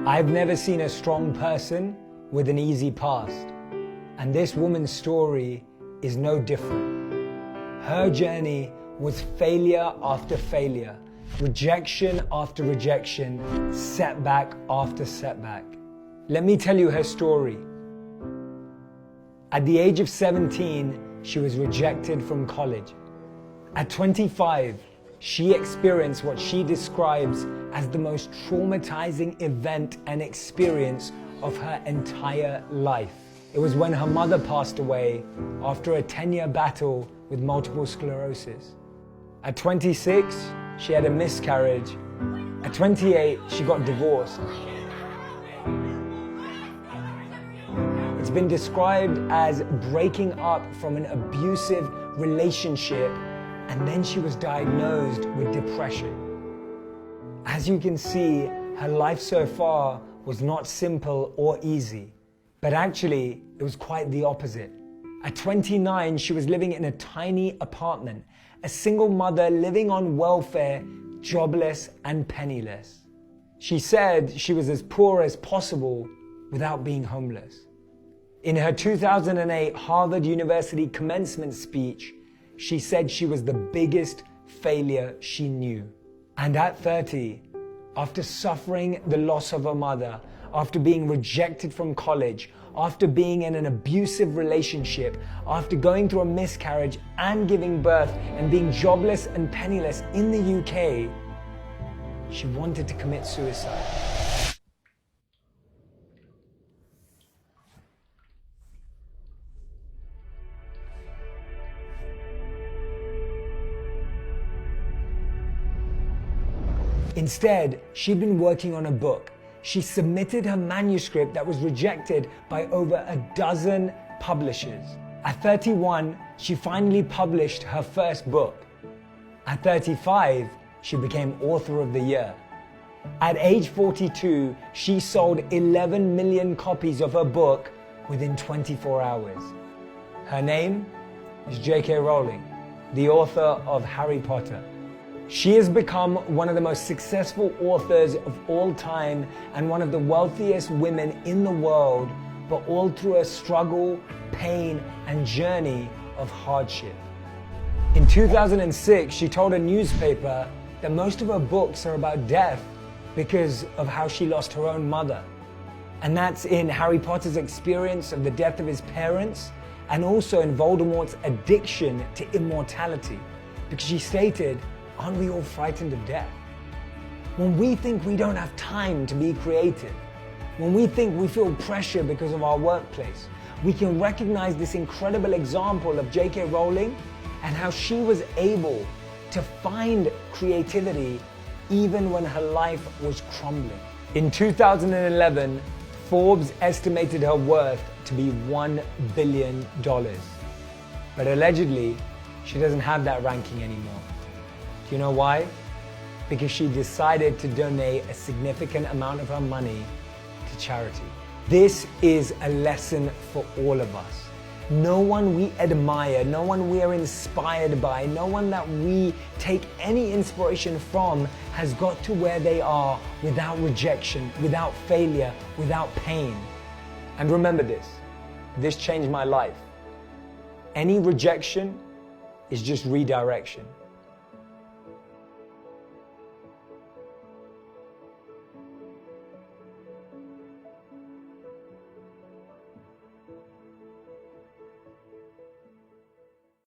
I've never seen a strong person with an easy past, and this woman's story is no different. Her journey was failure after failure, rejection after rejection, setback after setback. Let me tell you her story. At the age of 17, she was rejected from college. At 25, she experienced what she describes as the most traumatizing event and experience of her entire life. It was when her mother passed away after a 10-year battle with multiple sclerosis. At 26, she had a miscarriage. At 28, she got divorced. It's been described as breaking up from an abusive relationship, and then she was diagnosed with depression. As you can see, her life so far was not simple or easy, but actually it was quite the opposite. At 29, she was living in a tiny apartment, a single mother living on welfare, jobless and penniless. She said she was as poor as possible without being homeless. In her 2008 Harvard University commencement speech, she said she was the biggest failure she knew. And at 30, after suffering the loss of her mother, after being rejected from college, after being in an abusive relationship, after going through a miscarriage and giving birth and being jobless and penniless in the UK, she wanted to commit suicide. Instead, she'd been working on a book. She submitted her manuscript that was rejected by over a dozen publishers. At 31, she finally published her first book. At 35, she became author of the year. At age 42, she sold 11 million copies of her book within 24 hours. Her name is J.K. Rowling, the author of Harry Potter. She has become one of the most successful authors of all time and one of the wealthiest women in the world, but all through a struggle, pain, and journey of hardship. In 2006, she told a newspaper that most of her books are about death because of how she lost her own mother. And that's in Harry Potter's experience of the death of his parents, and also in Voldemort's addiction to immortality. Because she stated, "Aren't we all frightened of death? When we think we don't have time to be creative, when we think we feel pressure because of our workplace, we can recognize this incredible example of J.K. Rowling and how she was able to find creativity even when her life was crumbling." In 2011, Forbes estimated her worth to be $1 billion. But allegedly, she doesn't have that ranking anymore. Do you know why? Because she decided to donate a significant amount of her money to charity. This is a lesson for all of us. No one we admire, no one we are inspired by, no one that we take any inspiration from has got to where they are without rejection, without failure, without pain. And remember this changed my life. Any rejection is just redirection.